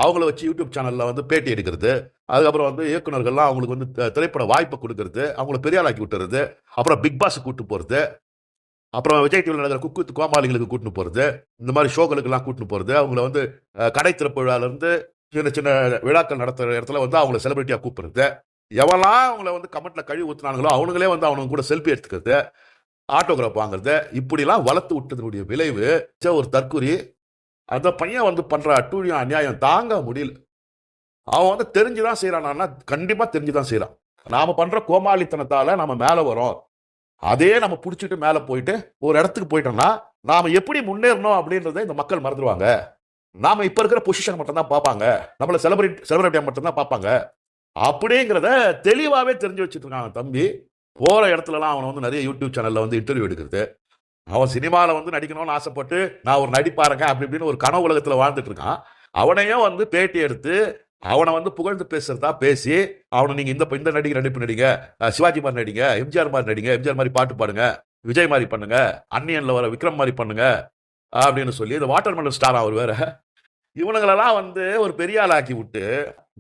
அவங்கள வச்சு யூடியூப் சேனலில் வந்து பேட்டி எடுக்கிறது, அதுக்கப்புறம் வந்து இயக்குனர்கள்லாம் அவங்களுக்கு வந்து திரைப்பட வாய்ப்பை கொடுக்கறது, அவங்கள பெரிய ஆளாக்கி விட்டுறது, அப்புறம் பிக் பாஸ் கூட்டு போகிறது, அப்புறம் விஜய் டிவியில் நடக்கிற குக்கு வித் கோமாளிகளுக்கு கூட்டின்னு போகிறது, இந்த மாதிரி ஷோக்களுக்கெல்லாம் கூட்டின்னு போகிறது, அவங்கள வந்து கடை திறப்பு விழாலேருந்து சின்ன சின்ன விழாக்கள் நடத்துகிற இடத்துல வந்து அவங்கள செலிபிரிட்டியாக கூப்பிடுறது, எவெல்லாம் அவங்கள வந்து கமெண்ட்ல கழுவி ஊத்துனாங்களோ அவனுங்களே வந்து அவனுங்க கூட செல்ஃபி எடுத்துக்கிறது, ஆட்டோகிராஃப் வாங்குறது, இப்படிலாம் வளர்த்து விட்டதனுடைய விளைவு ஒரு தற்குறி. அந்த பையன் வந்து பண்ற அட்டூழியம் அநியாயம் தாங்க முடியல. அவன் வந்து தெரிஞ்சுதான் செய்யறானா? கண்டிப்பா தெரிஞ்சுதான் செய்யறான். நாம பண்ற கோமாளித்தனத்தால நாம மேல வரோம். அதே நம்ம புடிச்சிட்டு மேல போயிட்டு ஒரு இடத்துக்கு போயிட்டோம்னா நாம எப்படி முன்னேறணும் அப்படின்றத இந்த மக்கள் மறந்துடுவாங்க. நாம இப்ப இருக்கிற பொசிஷன் மட்டும் தான் பார்ப்பாங்க. நம்மள செலிபிரிட்டியா மட்டும் தான் பார்ப்பாங்க. அப்படிங்கிறத தெளிவாவே தெரிஞ்சு வச்சுட்டு இருக்காங்க தம்பி. போற இடத்துலலாம் அவனை வந்து நிறைய யூடியூப் சேனல்ல வந்து இன்டர்வியூ எடுக்கிறது. அவன் சினிமாவில் வந்து நடிக்கணும்னு ஆசைப்பட்டு நான் ஒரு நடிப்பாருங்க அப்படி இப்படின்னு ஒரு கனவு உலகத்தில் வாழ்ந்துட்டு இருக்கான். அவனையும் வந்து பேட்டி எடுத்து அவனை வந்து புகழ்ந்து பேசுறதா பேசி அவனை நீங்க இந்த நடிகை நடிப்பு நடிங்க, சிவாஜி மாதிரி நடிங்க, எம்ஜிஆர் மாதிரி நடிங்க, எம்ஜிஆர் மாதிரி பாட்டு பாடுங்க, விஜய் மாதிரி பண்ணுங்க, அன்னியன்ல வர விக்ரம் மாதிரி பண்ணுங்க அப்படின்னு சொல்லி இந்த வாட்டர்மெலன் ஸ்டார் அவர் வேற இவனுங்களெல்லாம் வந்து ஒரு பெரிய ஆளாக்கி விட்டு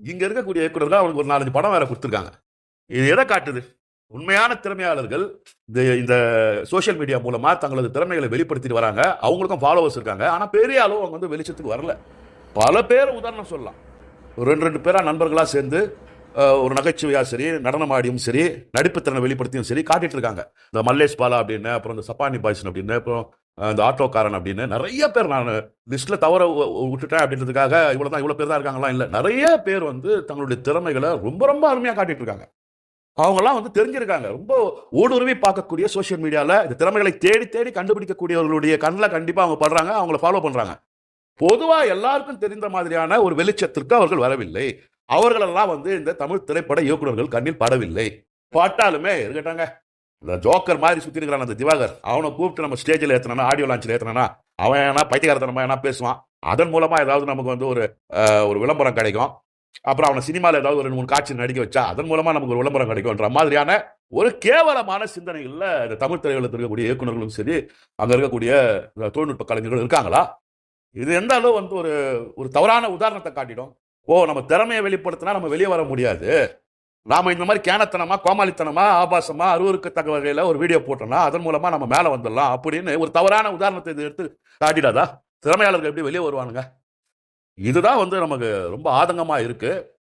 இங்க இருக்கக்கூடிய இயக்குநர்கள் அவனுக்கு ஒரு 4-5 படம் வேற கொடுத்துருக்காங்க. இது எதை காட்டுது? உண்மையான திறமையாளர்கள் இந்த சோசியல் மீடியா மூலமா தங்களது திறமைகளை வெளிப்படுத்திட்டு வராங்க. அவங்களுக்கும் ஃபாலோவர்ஸ் இருக்காங்க. ஆனா பெரிய அளவு அவங்க வந்து வெளிச்சத்துக்கு வரல. பல பேர் உதாரணம் சொல்லலாம். ஒரு 2 பேரா நண்பர்களா சேர்ந்து ஒரு நகைச்சுவையா சரி, நடனமாடியும் சரி, நடிப்பு திறனை வெளிப்படுத்தியும் சரி காட்டிட்டு இருக்காங்க. இந்த மல்லேஷ் பாலா அப்படின்னு, அப்புறம் இந்த சப்பானி பாய்சன் அப்படின்னு, அப்புறம் இந்த ஆட்டோக்காரன் அப்படின்னு நிறைய பேர் நான் லிஸ்ட்ல தவற விட்டுட்டேன் அப்படின்றதுக்காக இவ்வளவு பேர் தான் இருக்காங்களா? இல்ல, நிறைய பேர் வந்து தங்களுடைய திறமைகளை ரொம்ப ரொம்ப அருமையா காட்டிட்டு இருக்காங்க. அவங்கெல்லாம் வந்து தெரிஞ்சிருக்காங்க. ரொம்ப ஊடுருவி பார்க்கக்கூடிய சோசியல் மீடியால இந்த திறமைகளை தேடி தேடி கண்டுபிடிக்கக்கூடியவர்களுடைய கண்ணில் கண்டிப்பா அவங்க படுறாங்க, அவங்கள ஃபாலோ பண்றாங்க. பொதுவா எல்லாருக்கும் தெரிந்த மாதிரியான ஒரு வெளிச்சத்திற்கு அவர்கள் வரவில்லை. அவர்களெல்லாம் வந்து இந்த தமிழ் திரைப்பட இயக்குநர்கள் கண்ணில் படவில்லை. பட்டாலுமே இருக்கட்டாங்க. இந்த ஜோக்கர் மாதிரி சுத்தி இருக்கிறான் அந்த திவாகர், அவனை கூப்பிட்டு நம்ம ஸ்டேஜில் ஏற்றினா, ஆடியோ லான்ச்சில் ஏற்றினா, அவன் ஏன்னா பைத்தியகாரத்தனமா என்ன பேசுவான். அதன் மூலமா ஏதாவது நமக்கு வந்து ஒரு விளம்பரம் கிடைக்கும். அப்புறம் அவனை சினிமாவில் ஏதாவது ஒரு 2-3 காட்சி நடிக்க வச்சா அதன் மூலமா நமக்கு ஒரு விளம்பரம் கிடைக்கும்ன்ற மாதிரியான ஒரு கேவலமான சிந்தனைகள்ல இந்த தமிழ் திரையுலகத்தில் இருக்கக்கூடிய இயக்குநர்களும் சரி, அங்க இருக்கக்கூடிய தொழில்நுட்ப கலைஞர்கள் இருக்காங்களா? இது எந்த அளவு வந்து ஒரு தவறான உதாரணத்தை காட்டிடும். நம்ம திறமையை வெளிப்படுத்தினா நம்ம வெளியே வர முடியாது. நாம இந்த மாதிரி கேனத்தனமா, கோமாளித்தனமா, ஆபாசமா, அருவருக்கத்தக்க வகையில ஒரு வீடியோ போட்டோம்னா அதன் மூலமா நம்ம மேல வந்துடலாம் அப்படின்னு ஒரு தவறான உதாரணத்தை இது எடுத்து காட்டிடாதா? திறமையாளர்கள் எப்படி வெளியே வருவானுங்க? இதுதான் வந்து நமக்கு ரொம்ப ஆதங்கமா இருக்கு.